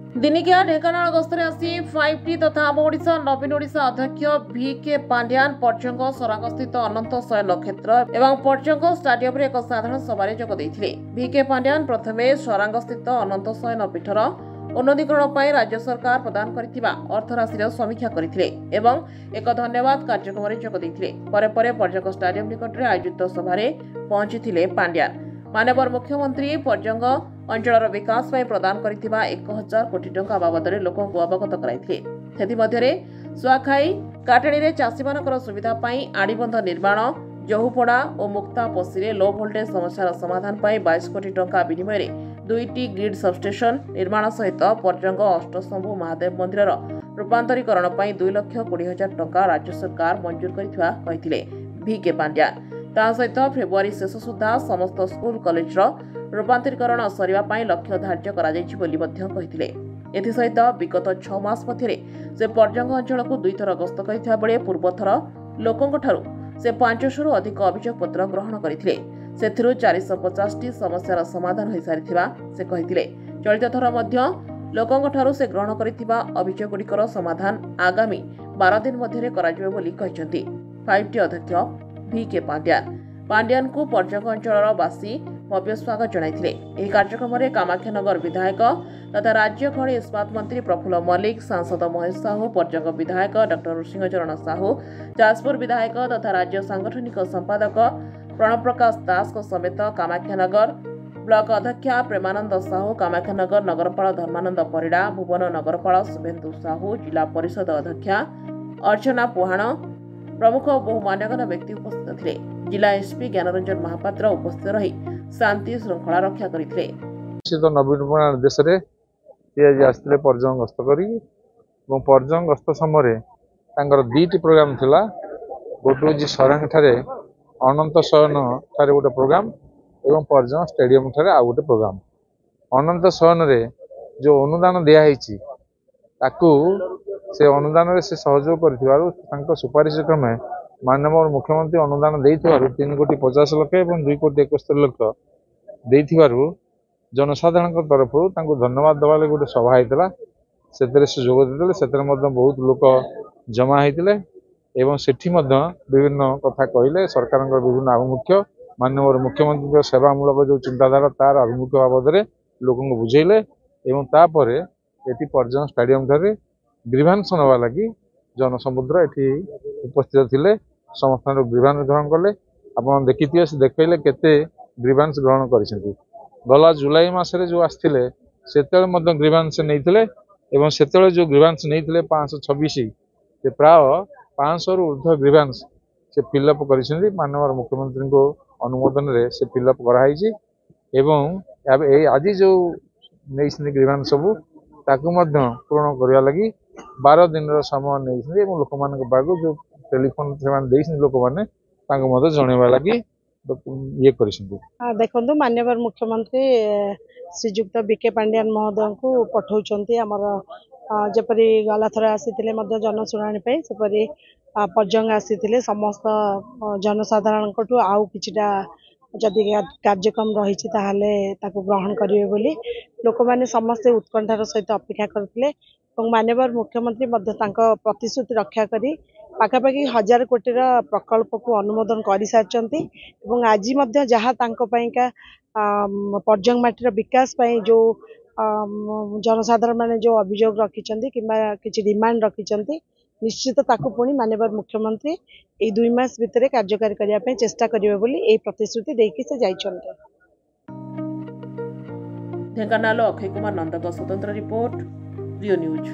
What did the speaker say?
दिनिकिया ढेंकानाल गस्तरे आसी 5T तथा आम ओडिशा नवीन ओडिशा अध्यक्ष VK पांड्यान पर्जंग सरांगस्थित अनंत शयन क्षेत्र एवं पर्जंग स्टाडियम एक साधारण सभा जोग देथिले। VK पांड्यान प्रथमे सरांगस्थित अनंत शयन पीठर उन्नतीकरण पर राज्य सरकार प्रदान करथिबा अर्थराशि समीक्षा करथिले एवं एक धन्यवाद कार्यक्रम रे जोग देथिले। परे पर्जंग स्टाडियम निकट रे आयोजित सभा पहुंचीथिले पांड्यान। माननीय मुख्यमंत्री पर्जंग अंचल विकास प्रदान करथिबा 1000 कोटी टंका बाबद लोक अवगत कराइथिले। सुआखाई काटणी रे चाषी मानकर सुविधा पाई आड़ीबंध निर्माण जहुपड़ा और मुक्ता पसी लो भोल्टेज समस्यार समाधान पाई 22 कोटी टंका विनिमय 2टी ग्रिड सबस्टेशन निर्माण सहित पर्जंग अष्टशंभु महादेव मंदिर रूपांतरीकरण पाई 2,20,000 टंका राज्य सरकार मंजूर करथिबा कहिथिले VK पांड्यान। ता सहित फेब्रुआरी शेष सुधा समस्त स्कूल कॉलेज रूपांतरीकरण सरिबा पाई लक्ष्य धार्य करा जायछि बोली मध्य कहिथिले। एथि सहित विगत 6 मास मध्यरे से पर्जंग अंचल को 2 थर गस्त करिथिबा बेले पूर्वथर लोकंक ठारू से 500 रु अधिक अभियोग पत्र ग्रहण करथिले। सेथिरु 450टी समस्यार समाधान होई सारिथिबा से कहिथिले। चलित थर मध्य लोकंक ठारू से ग्रहण करथिबा अभियोग गुडिकर समाधान आगामी 12 दिन मध्यरे कराजिबे बोली कहिसंती 5T अध्यक्ष VK पांड्यान को पर्जंग अंचल बासी भव्य स्वागत जनाइथिले। एही कार्यक्रम में कामाख्यानगर विधायक तथा राज्य खनि इस्पात मंत्री प्रफुल्ल मल्लिक, सांसद महेश साहू, पर्जंग विधायक डॉ सिंहचरण साहू, जाजपुर विधायक तथा राज्य सांगठनिक संपादक प्रणव प्रकाश दास समेत कामाख्यानगर ब्लॉक अध्यक्षा प्रेमानंद साहू, कामाख्यानगर नगरपाल धर्मानंद परिड़ा, भुवन नगरपाल शुभेन्दु साहू, जिला परिषद अध्यक्षा अर्चना पुहाण प्रमुख बहु मान्यगण्य व्यक्ति उपस्थित थे। जिला एसपी ज्ञानरंजन महापात्र उपस्थित रही शांति श्रृंखला रक्षा करथिले। नवीन देश में आसते पर्जंग गस्त कर पर्जंग गस्त समय दुईटी प्रोग्राम थिला। गोटे हूँ सरांग ठारे अनंत शयन ठारे गोटे प्रोग्राम एवं पर्जंग स्टेडियम ठारे आउ गोटे प्रोग्राम। अनंत शयन रे जो अनुदान दिया ताकू से अनुदान से सहयोग कर सुपारिश क्रमे माननीय मुख्यमंत्री अनुदान दे 3,50,00,000 और 2,71,00,000 दे जनसाधारण तरफ धन्यवाद देवा लगे गोटे सभा होता से जोग देते से बहुत लोक जमा होते सेठी विभिन्न कथा कहले सरकार विभिन्न आभिमुख्य माननीय मुख्यमंत्री सेवामूलक जो चिंताधारा तार आभिमुख्य बाबद लोक बुझेले तापर ये पर्जंग स्टाडियम ठारे ग्रीभांस नवा लगी जनसमुद्र ये उपस्थित थिले। समस्त ग्रीभांस ग्रहण कले आप देखी देखले केते ग्रीभांस ग्रहण कर गला जुलाई मासरे जो आसते से ग्रीभांस नहीं से जो ग्रीभांस नहीं 526 से प्राय 500 रु ऊर्ध्व ग्रीभांस से फिलअप कर माननीय मुख्यमंत्री को अनुमोदन रे से फिलअप कराई आज जो नहीं ग्रीभांस सबू ताकू पूर्ण करने लगी 12 दिन समय नहीं लोक मान जो टेलीफोन से लोक मैंने जनवा लगी ये कर देखो माननीय मुख्यमंत्री श्रीजुक्त VK पांड्यान महोदय को पठाउछंती हमर जेपरी गला थर आसी जनशुणाणी सेपरी पर्जंग आसी समस्त जनसाधारण आउ किछिटा जदि कार्यक्रम रही ग्रहण करेंगे बोली लोक मैंने समस्ते उत्कंठार सहित अपेक्षा करते माननीय मुख्यमंत्री प्रतिश्रुति रक्षा करी पाखापाखि 1000 कोटी प्रकल्प को अनुमोदन कर सारी आज जहाँ पर्जंग माटीर विकास जो जनसाधारण मैंने जो अभियोग रखिंट कि डिमांड रखिंट निश्चित ताकू पुणी माननीय मुख्यमंत्री ये 2 मास भितर कार्यकारी करने चेष्टा करेंगे बोली प्रतिश्रुति देकी से जाइछन्ते। ढेंकानाल अक्षय कुमार नंदक स्वतंत्र रिपोर्ट रियो न्यूज।